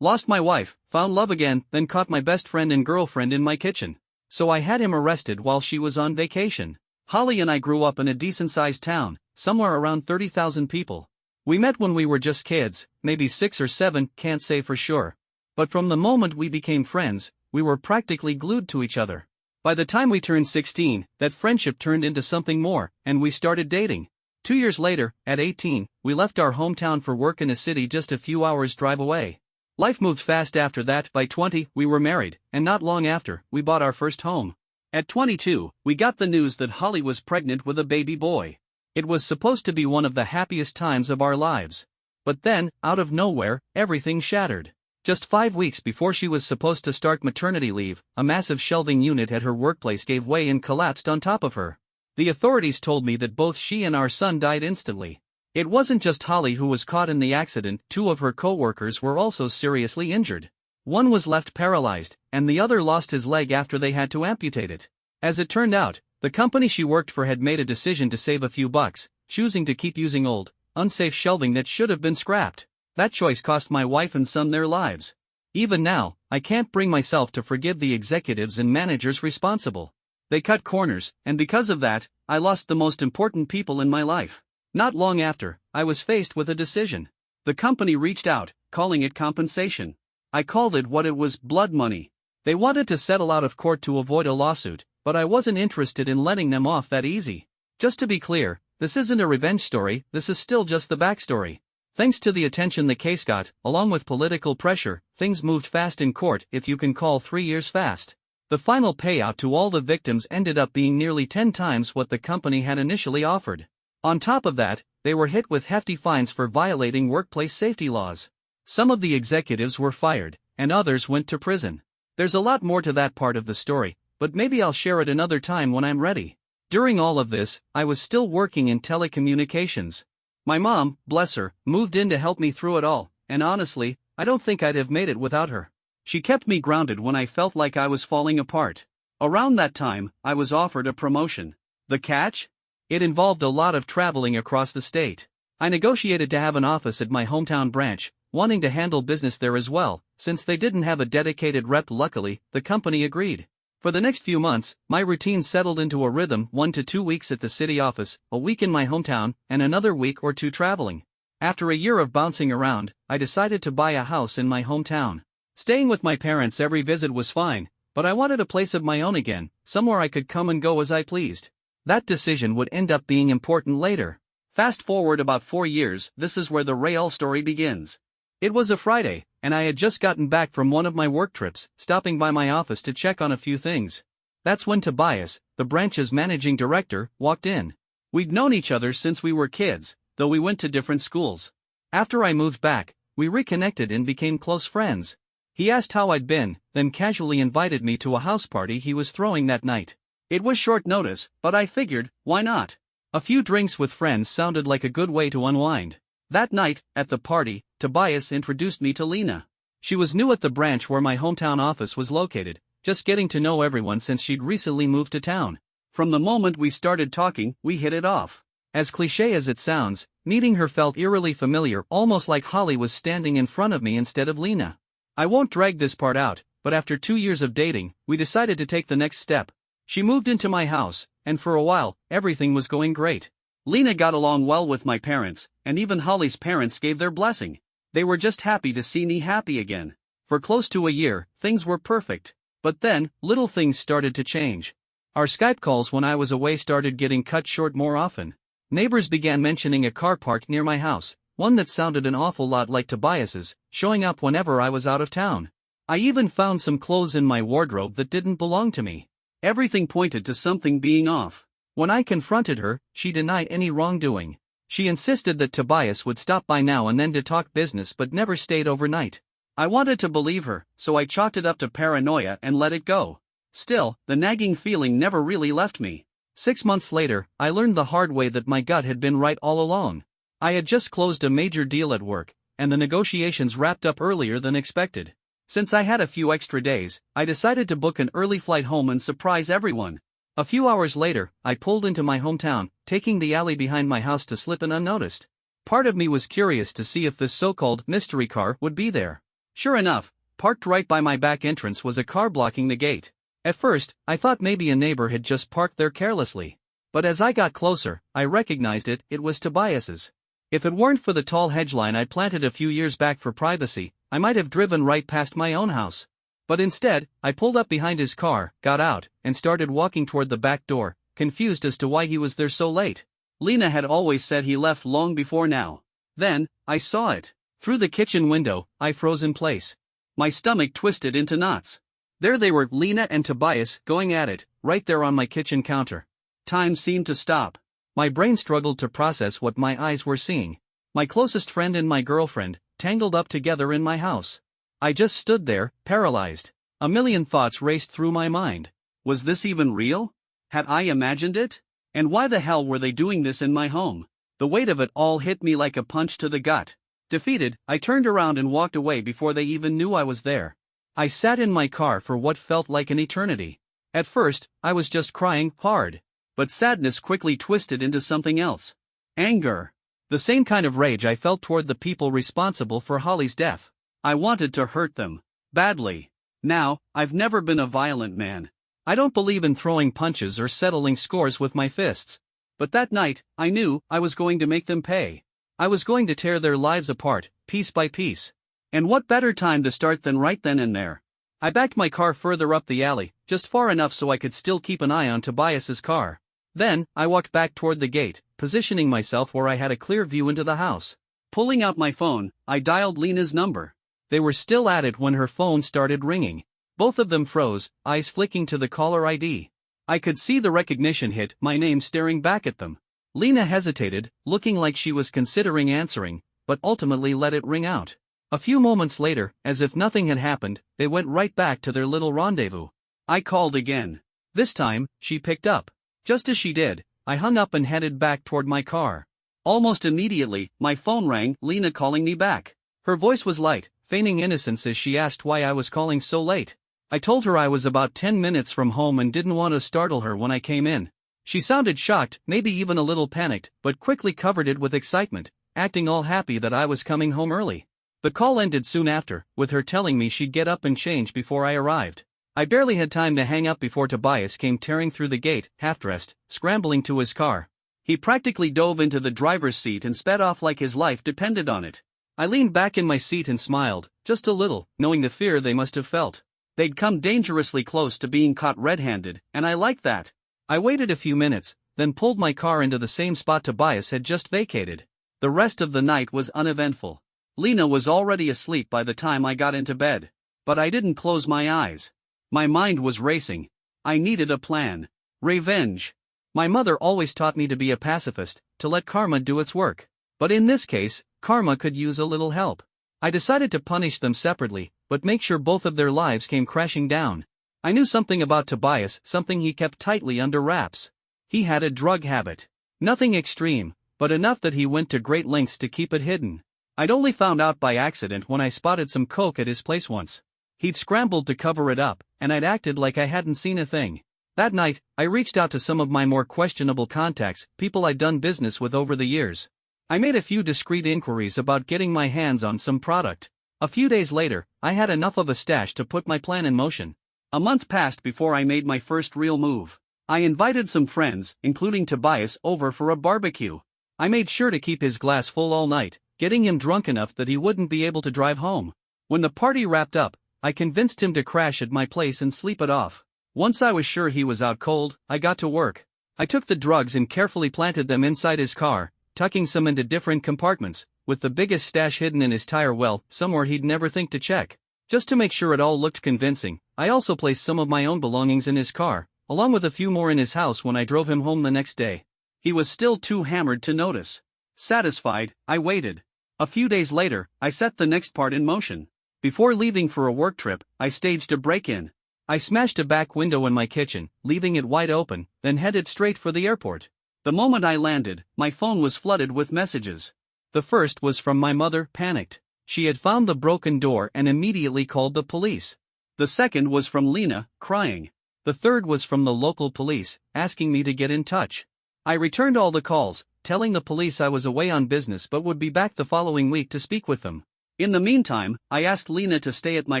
Lost my wife, found love again, then caught my best friend and girlfriend in my kitchen. So I had him arrested while she was on vacation. Holly and I grew up in a decent-sized town, somewhere around 30,000 people. We met when we were just kids, maybe 6 or 7, can't say for sure. But from the moment we became friends, we were practically glued to each other. By the time we turned 16, that friendship turned into something more, and we started dating. 2 years later, at 18, we left our hometown for work in a city just a few hours' drive away. Life moved fast after that. By 20, we were married, and not long after, we bought our first home. At 22, we got the news that Holly was pregnant with a baby boy. It was supposed to be one of the happiest times of our lives. But then, out of nowhere, everything shattered. Just 5 weeks before she was supposed to start maternity leave, a massive shelving unit at her workplace gave way and collapsed on top of her. The authorities told me that both she and our son died instantly. It wasn't just Holly who was caught in the accident, 2 of her co-workers were also seriously injured. One was left paralyzed, and the other lost his leg after they had to amputate it. As it turned out, the company she worked for had made a decision to save a few bucks, choosing to keep using old, unsafe shelving that should have been scrapped. That choice cost my wife and son their lives. Even now, I can't bring myself to forgive the executives and managers responsible. They cut corners, and because of that, I lost the most important people in my life. Not long after, I was faced with a decision. The company reached out, calling it compensation. I called it what it was: blood money. They wanted to settle out of court to avoid a lawsuit, but I wasn't interested in letting them off that easy. Just to be clear, this isn't a revenge story, this is still just the backstory. Thanks to the attention the case got, along with political pressure, things moved fast in court, if you can call 3 years fast. The final payout to all the victims ended up being nearly 10 times what the company had initially offered. On top of that, they were hit with hefty fines for violating workplace safety laws. Some of the executives were fired, and others went to prison. There's a lot more to that part of the story, but maybe I'll share it another time when I'm ready. During all of this, I was still working in telecommunications. My mom, bless her, moved in to help me through it all, and honestly, I don't think I'd have made it without her. She kept me grounded when I felt like I was falling apart. Around that time, I was offered a promotion. The catch? It involved a lot of traveling across the state. I negotiated to have an office at my hometown branch, wanting to handle business there as well. Since they didn't have a dedicated rep, luckily, the company agreed. For the next few months, my routine settled into a rhythm: 1 to 2 weeks at the city office, a week in my hometown, and another week or 2 traveling. After a year of bouncing around, I decided to buy a house in my hometown. Staying with my parents every visit was fine, but I wanted a place of my own again, somewhere I could come and go as I pleased. That decision would end up being important later. Fast forward about 4 years, this is where the real story begins. It was a Friday, and I had just gotten back from one of my work trips, stopping by my office to check on a few things. That's when Tobias, the branch's managing director, walked in. We'd known each other since we were kids, though we went to different schools. After I moved back, we reconnected and became close friends. He asked how I'd been, then casually invited me to a house party he was throwing that night. It was short notice, but I figured, why not? A few drinks with friends sounded like a good way to unwind. That night, at the party, Tobias introduced me to Lena. She was new at the branch where my hometown office was located, just getting to know everyone since she'd recently moved to town. From the moment we started talking, we hit it off. As cliché as it sounds, meeting her felt eerily familiar, almost like Holly was standing in front of me instead of Lena. I won't drag this part out, but after 2 years of dating, we decided to take the next step. She moved into my house, and for a while, everything was going great. Lena got along well with my parents, and even Holly's parents gave their blessing. They were just happy to see me happy again. For close to a year, things were perfect. But then, little things started to change. Our Skype calls when I was away started getting cut short more often. Neighbors began mentioning a car parked near my house, one that sounded an awful lot like Tobias's, showing up whenever I was out of town. I even found some clothes in my wardrobe that didn't belong to me. Everything pointed to something being off. When I confronted her, she denied any wrongdoing. She insisted that Tobias would stop by now and then to talk business but never stayed overnight. I wanted to believe her, so I chalked it up to paranoia and let it go. Still, the nagging feeling never really left me. 6 months later, I learned the hard way that my gut had been right all along. I had just closed a major deal at work, and the negotiations wrapped up earlier than expected. Since I had a few extra days, I decided to book an early flight home and surprise everyone. A few hours later, I pulled into my hometown, taking the alley behind my house to slip in unnoticed. Part of me was curious to see if this so-called mystery car would be there. Sure enough, parked right by my back entrance was a car blocking the gate. At first, I thought maybe a neighbor had just parked there carelessly. But as I got closer, I recognized it was Tobias's. If it weren't for the tall hedge line I planted a few years back for privacy, I might have driven right past my own house. But instead, I pulled up behind his car, got out, and started walking toward the back door, confused as to why he was there so late. Lena had always said he left long before now. Then, I saw it. Through the kitchen window, I froze in place. My stomach twisted into knots. There they were, Lena and Tobias, going at it, right there on my kitchen counter. Time seemed to stop. My brain struggled to process what my eyes were seeing. My closest friend and my girlfriend, tangled up together in my house. I just stood there, paralyzed. A million thoughts raced through my mind. Was this even real? Had I imagined it? And why the hell were they doing this in my home? The weight of it all hit me like a punch to the gut. Defeated, I turned around and walked away before they even knew I was there. I sat in my car for what felt like an eternity. At first, I was just crying hard. But sadness quickly twisted into something else. Anger. The same kind of rage I felt toward the people responsible for Holly's death. I wanted to hurt them. Badly. Now, I've never been a violent man. I don't believe in throwing punches or settling scores with my fists. But that night, I knew I was going to make them pay. I was going to tear their lives apart, piece by piece. And what better time to start than right then and there? I backed my car further up the alley, just far enough so I could still keep an eye on Tobias's car. Then, I walked back toward the gate, positioning myself where I had a clear view into the house. Pulling out my phone, I dialed Lena's number. They were still at it when her phone started ringing. Both of them froze, eyes flicking to the caller ID. I could see the recognition hit my name staring back at them. Lena hesitated, looking like she was considering answering, but ultimately let it ring out. A few moments later, as if nothing had happened, they went right back to their little rendezvous. I called again. This time, she picked up. Just as she did, I hung up and headed back toward my car. Almost immediately, my phone rang, Lena calling me back. Her voice was light, feigning innocence as she asked why I was calling so late. I told her I was about 10 minutes from home and didn't want to startle her when I came in. She sounded shocked, maybe even a little panicked, but quickly covered it with excitement, acting all happy that I was coming home early. The call ended soon after, with her telling me she'd get up and change before I arrived. I barely had time to hang up before Tobias came tearing through the gate, half-dressed, scrambling to his car. He practically dove into the driver's seat and sped off like his life depended on it. I leaned back in my seat and smiled, just a little, knowing the fear they must have felt. They'd come dangerously close to being caught red-handed, and I liked that. I waited a few minutes, then pulled my car into the same spot Tobias had just vacated. The rest of the night was uneventful. Lena was already asleep by the time I got into bed. But I didn't close my eyes. My mind was racing. I needed a plan. Revenge. My mother always taught me to be a pacifist, to let karma do its work. But in this case, karma could use a little help. I decided to punish them separately, but make sure both of their lives came crashing down. I knew something about Tobias, something he kept tightly under wraps. He had a drug habit. Nothing extreme, but enough that he went to great lengths to keep it hidden. I'd only found out by accident when I spotted some coke at his place once. He'd scrambled to cover it up, and I'd acted like I hadn't seen a thing. That night, I reached out to some of my more questionable contacts, people I'd done business with over the years. I made a few discreet inquiries about getting my hands on some product. A few days later, I had enough of a stash to put my plan in motion. A month passed before I made my first real move. I invited some friends, including Tobias, over for a barbecue. I made sure to keep his glass full all night, getting him drunk enough that he wouldn't be able to drive home. When the party wrapped up, I convinced him to crash at my place and sleep it off. Once I was sure he was out cold, I got to work. I took the drugs and carefully planted them inside his car, tucking some into different compartments, with the biggest stash hidden in his tire well, somewhere he'd never think to check. Just to make sure it all looked convincing, I also placed some of my own belongings in his car, along with a few more in his house when I drove him home the next day. He was still too hammered to notice. Satisfied, I waited. A few days later, I set the next part in motion. Before leaving for a work trip, I staged a break-in. I smashed a back window in my kitchen, leaving it wide open, then headed straight for the airport. The moment I landed, my phone was flooded with messages. The first was from my mother, panicked. She had found the broken door and immediately called the police. The second was from Lena, crying. The third was from the local police, asking me to get in touch. I returned all the calls, telling the police I was away on business but would be back the following week to speak with them. In the meantime, I asked Lena to stay at my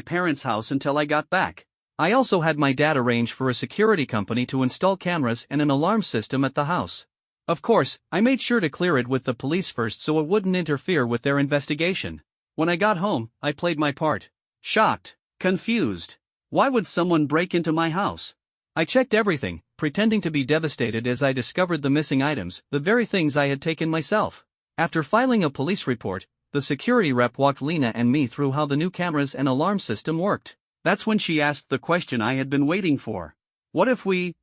parents' house until I got back. I also had my dad arrange for a security company to install cameras and an alarm system at the house. Of course, I made sure to clear it with the police first so it wouldn't interfere with their investigation. When I got home, I played my part. Shocked. Confused. Why would someone break into my house? I checked everything, pretending to be devastated as I discovered the missing items, the very things I had taken myself. After filing a police report, the security rep walked Lena and me through how the new cameras and alarm system worked. That's when she asked the question I had been waiting for. What if we,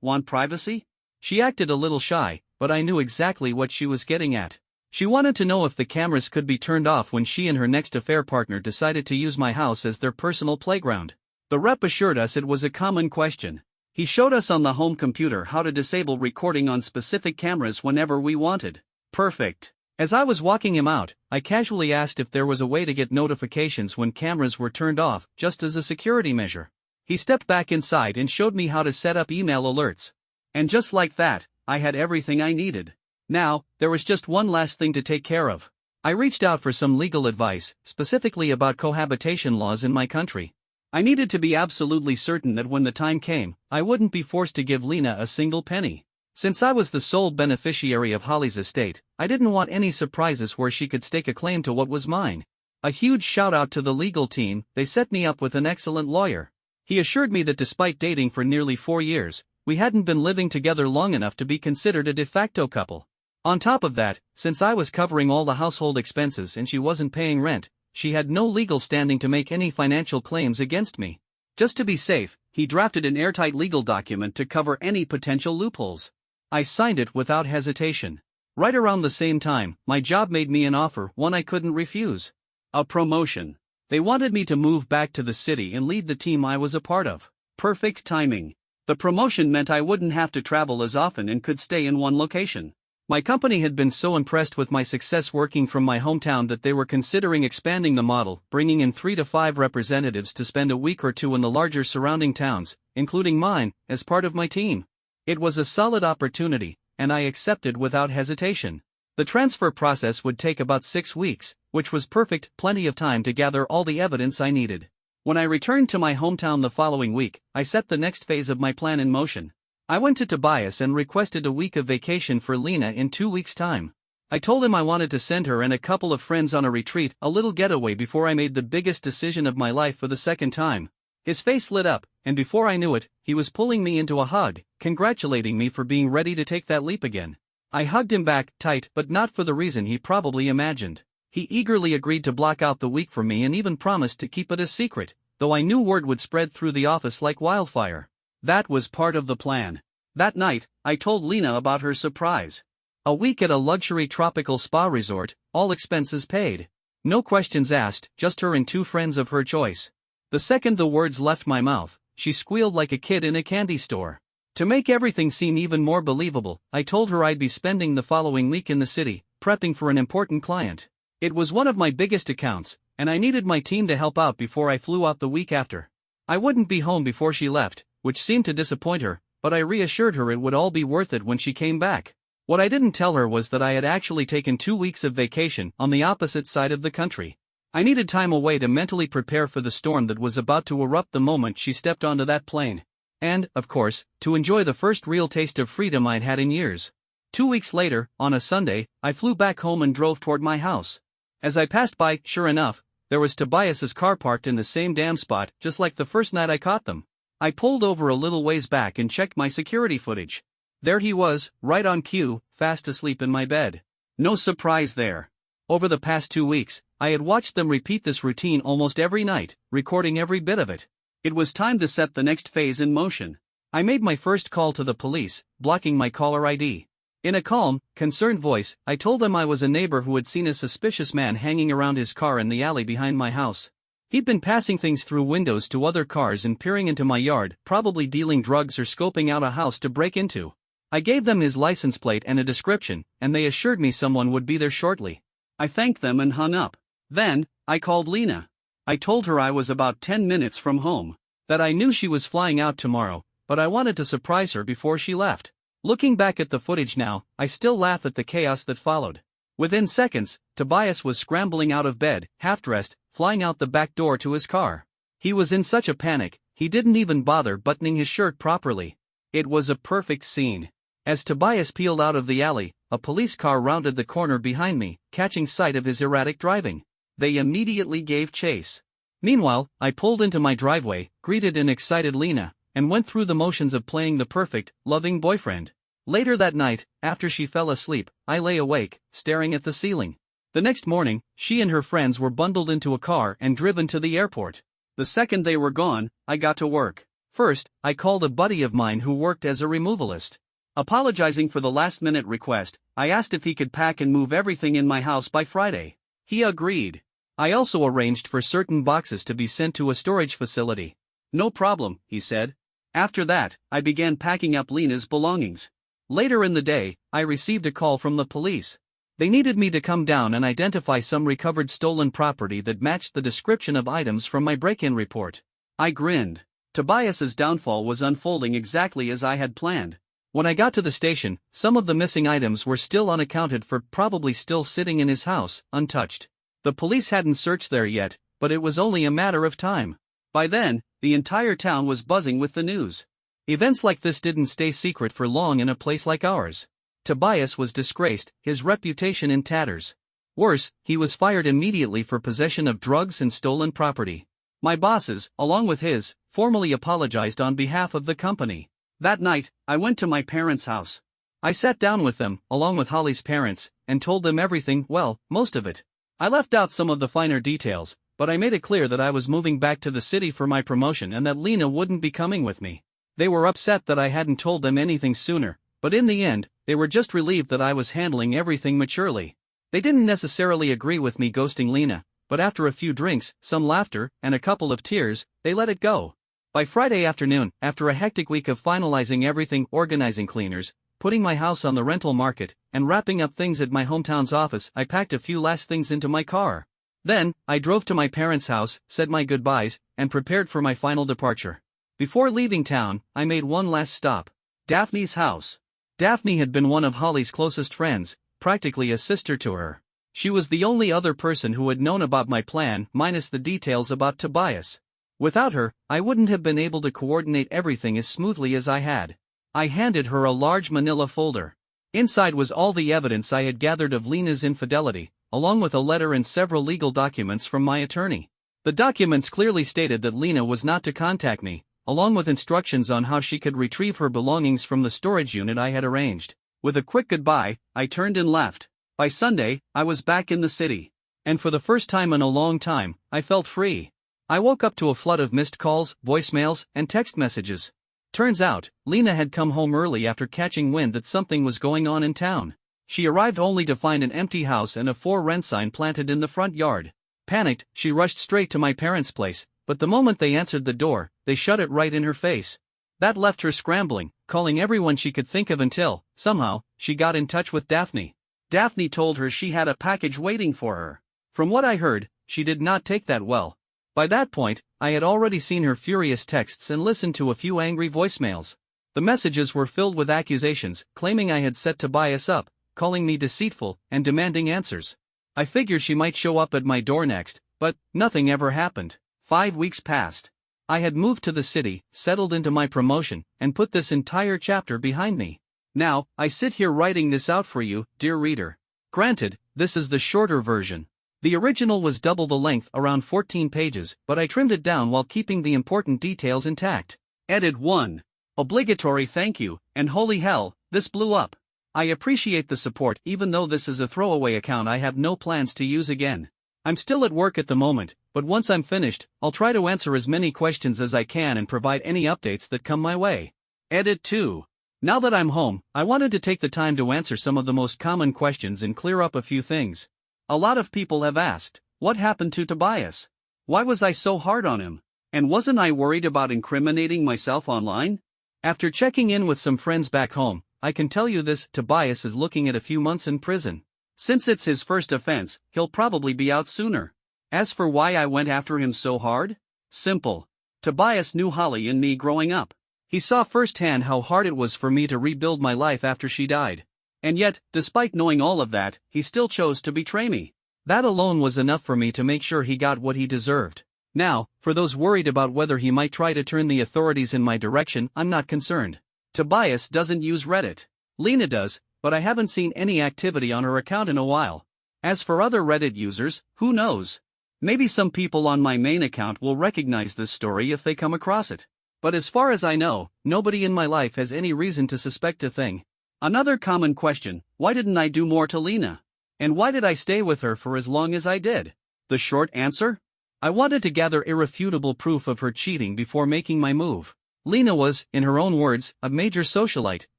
want privacy? She acted a little shy, but I knew exactly what she was getting at. She wanted to know if the cameras could be turned off when she and her next affair partner decided to use my house as their personal playground. The rep assured us it was a common question. He showed us on the home computer how to disable recording on specific cameras whenever we wanted. Perfect. As I was walking him out, I casually asked if there was a way to get notifications when cameras were turned off, just as a security measure. He stepped back inside and showed me how to set up email alerts. And just like that, I had everything I needed. Now, there was just one last thing to take care of. I reached out for some legal advice, specifically about cohabitation laws in my country. I needed to be absolutely certain that when the time came, I wouldn't be forced to give Lena a single penny. Since I was the sole beneficiary of Holly's estate, I didn't want any surprises where she could stake a claim to what was mine. A huge shout out to the legal team, they set me up with an excellent lawyer. He assured me that despite dating for nearly 4 years, we hadn't been living together long enough to be considered a de facto couple. On top of that, since I was covering all the household expenses and she wasn't paying rent, she had no legal standing to make any financial claims against me. Just to be safe, he drafted an airtight legal document to cover any potential loopholes. I signed it without hesitation. Right around the same time, my job made me an offer, one I couldn't refuse. A promotion. They wanted me to move back to the city and lead the team I was a part of. Perfect timing. The promotion meant I wouldn't have to travel as often and could stay in one location. My company had been so impressed with my success working from my hometown that they were considering expanding the model, bringing in 3 to 5 representatives to spend a week or two in the larger surrounding towns, including mine, as part of my team. It was a solid opportunity, and I accepted without hesitation. The transfer process would take about 6 weeks, which was perfect, plenty of time to gather all the evidence I needed. When I returned to my hometown the following week, I set the next phase of my plan in motion. I went to Tobias and requested a week of vacation for Lena in 2 weeks' time. I told him I wanted to send her and a couple of friends on a retreat, a little getaway before I made the biggest decision of my life for the second time. His face lit up, and before I knew it, he was pulling me into a hug, congratulating me for being ready to take that leap again. I hugged him back, tight, but not for the reason he probably imagined. He eagerly agreed to block out the week for me and even promised to keep it a secret, though I knew word would spread through the office like wildfire. That was part of the plan. That night, I told Lena about her surprise. A week at a luxury tropical spa resort, all expenses paid. No questions asked, just her and 2 friends of her choice. The second the words left my mouth, she squealed like a kid in a candy store. To make everything seem even more believable, I told her I'd be spending the following week in the city, prepping for an important client. It was one of my biggest accounts, and I needed my team to help out before I flew out the week after. I wouldn't be home before she left, which seemed to disappoint her, but I reassured her it would all be worth it when she came back. What I didn't tell her was that I had actually taken 2 weeks of vacation on the opposite side of the country. I needed time away to mentally prepare for the storm that was about to erupt the moment she stepped onto that plane. And, of course, to enjoy the first real taste of freedom I'd had in years. 2 weeks later, on a Sunday, I flew back home and drove toward my house. As I passed by, sure enough, there was Tobias's car parked in the same damn spot, just like the first night I caught them. I pulled over a little ways back and checked my security footage. There he was, right on cue, fast asleep in my bed. No surprise there. Over the past 2 weeks, I had watched them repeat this routine almost every night, recording every bit of it. It was time to set the next phase in motion. I made my first call to the police, blocking my caller ID. In a calm, concerned voice, I told them I was a neighbor who had seen a suspicious man hanging around his car in the alley behind my house. He'd been passing things through windows to other cars and peering into my yard, probably dealing drugs or scoping out a house to break into. I gave them his license plate and a description, and they assured me someone would be there shortly. I thanked them and hung up. Then, I called Lena. I told her I was about 10 minutes from home, that I knew she was flying out tomorrow, but I wanted to surprise her before she left. Looking back at the footage now, I still laugh at the chaos that followed. Within seconds, Tobias was scrambling out of bed, half-dressed, flying out the back door to his car. He was in such a panic, he didn't even bother buttoning his shirt properly. It was a perfect scene. As Tobias peeled out of the alley, a police car rounded the corner behind me, catching sight of his erratic driving. They immediately gave chase. Meanwhile, I pulled into my driveway, greeted an excited Lena, and went through the motions of playing the perfect, loving boyfriend. Later that night, after she fell asleep, I lay awake, staring at the ceiling. The next morning, she and her friends were bundled into a car and driven to the airport. The second they were gone, I got to work. First, I called a buddy of mine who worked as a removalist. Apologizing for the last-minute request, I asked if he could pack and move everything in my house by Friday. He agreed. I also arranged for certain boxes to be sent to a storage facility. No problem, he said. After that, I began packing up Lena's belongings. Later in the day, I received a call from the police. They needed me to come down and identify some recovered stolen property that matched the description of items from my break-in report. I grinned. Tobias's downfall was unfolding exactly as I had planned. When I got to the station, some of the missing items were still unaccounted for, probably still sitting in his house, untouched. The police hadn't searched there yet, but it was only a matter of time. By then, the entire town was buzzing with the news. Events like this didn't stay secret for long in a place like ours. Tobias was disgraced, his reputation in tatters. Worse, he was fired immediately for possession of drugs and stolen property. My bosses, along with his, formally apologized on behalf of the company. That night, I went to my parents' house. I sat down with them, along with Holly's parents, and told them everything, well, most of it. I left out some of the finer details, but I made it clear that I was moving back to the city for my promotion and that Lena wouldn't be coming with me. They were upset that I hadn't told them anything sooner, but in the end, they were just relieved that I was handling everything maturely. They didn't necessarily agree with me ghosting Lena, but after a few drinks, some laughter, and a couple of tears, they let it go. By Friday afternoon, after a hectic week of finalizing everything, organizing cleaners, putting my house on the rental market, and wrapping up things at my hometown's office, I packed a few last things into my car. Then, I drove to my parents' house, said my goodbyes, and prepared for my final departure. Before leaving town, I made one last stop. Daphne's house. Daphne had been one of Holly's closest friends, practically a sister to her. She was the only other person who had known about my plan, minus the details about Tobias. Without her, I wouldn't have been able to coordinate everything as smoothly as I had. I handed her a large manila folder. Inside was all the evidence I had gathered of Lena's infidelity, along with a letter and several legal documents from my attorney. The documents clearly stated that Lena was not to contact me, along with instructions on how she could retrieve her belongings from the storage unit I had arranged. With a quick goodbye, I turned and left. By Sunday, I was back in the city. And for the first time in a long time, I felt free. I woke up to a flood of missed calls, voicemails, and text messages. Turns out, Lena had come home early after catching wind that something was going on in town. She arrived only to find an empty house and a for rent sign planted in the front yard. Panicked, she rushed straight to my parents' place, but the moment they answered the door, they shut it right in her face. That left her scrambling, calling everyone she could think of until, somehow, she got in touch with Daphne. Daphne told her she had a package waiting for her. From what I heard, she did not take that well. By that point, I had already seen her furious texts and listened to a few angry voicemails. The messages were filled with accusations, claiming I had set Tobias up, calling me deceitful, and demanding answers. I figured she might show up at my door next, but nothing ever happened. 5 weeks passed. I had moved to the city, settled into my promotion, and put this entire chapter behind me. Now, I sit here writing this out for you, dear reader. Granted, this is the shorter version. The original was double the length, around 14 pages, but I trimmed it down while keeping the important details intact. Edit 1. Obligatory thank you, and holy hell, this blew up. I appreciate the support even though this is a throwaway account I have no plans to use again. I'm still at work at the moment, but once I'm finished, I'll try to answer as many questions as I can and provide any updates that come my way. Edit 2. Now that I'm home, I wanted to take the time to answer some of the most common questions and clear up a few things. A lot of people have asked, what happened to Tobias? Why was I so hard on him? And wasn't I worried about incriminating myself online? After checking in with some friends back home, I can tell you this: Tobias is looking at a few months in prison. Since it's his first offense, he'll probably be out sooner. As for why I went after him so hard? Simple. Tobias knew Holly and me growing up. He saw firsthand how hard it was for me to rebuild my life after she died. And yet, despite knowing all of that, he still chose to betray me. That alone was enough for me to make sure he got what he deserved. Now, for those worried about whether he might try to turn the authorities in my direction, I'm not concerned. Tobias doesn't use Reddit. Lena does, but I haven't seen any activity on her account in a while. As for other Reddit users, who knows? Maybe some people on my main account will recognize this story if they come across it. But as far as I know, nobody in my life has any reason to suspect a thing. Another common question: why didn't I do more to Lena? And why did I stay with her for as long as I did? The short answer? I wanted to gather irrefutable proof of her cheating before making my move. Lena was, in her own words, a major socialite,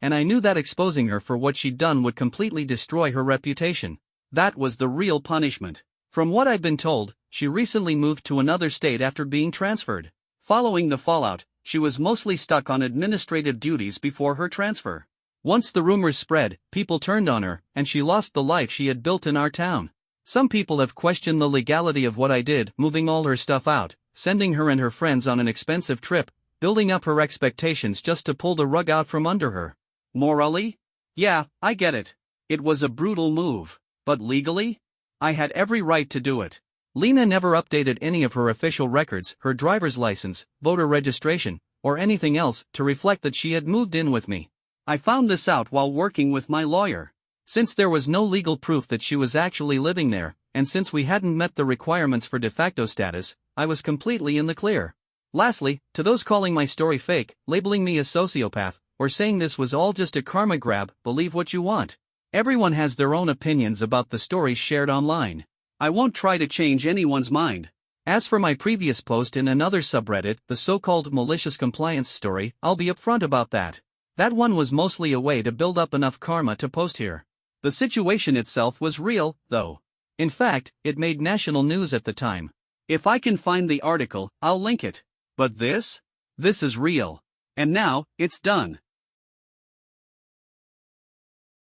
and I knew that exposing her for what she'd done would completely destroy her reputation. That was the real punishment. From what I've been told, she recently moved to another state after being transferred. Following the fallout, she was mostly stuck on administrative duties before her transfer. Once the rumors spread, people turned on her, and she lost the life she had built in our town. Some people have questioned the legality of what I did, moving all her stuff out, sending her and her friends on an expensive trip, building up her expectations just to pull the rug out from under her. Morally? Yeah, I get it. It was a brutal move. But legally? I had every right to do it. Lena never updated any of her official records, her driver's license, voter registration, or anything else, to reflect that she had moved in with me. I found this out while working with my lawyer. Since there was no legal proof that she was actually living there, and since we hadn't met the requirements for de facto status, I was completely in the clear. Lastly, to those calling my story fake, labeling me a sociopath, or saying this was all just a karma grab, believe what you want. Everyone has their own opinions about the stories shared online. I won't try to change anyone's mind. As for my previous post in another subreddit, the so-called malicious compliance story, I'll be upfront about that. That one was mostly a way to build up enough karma to post here. The situation itself was real, though. In fact, it made national news at the time. If I can find the article, I'll link it. But this? This is real. And now, it's done.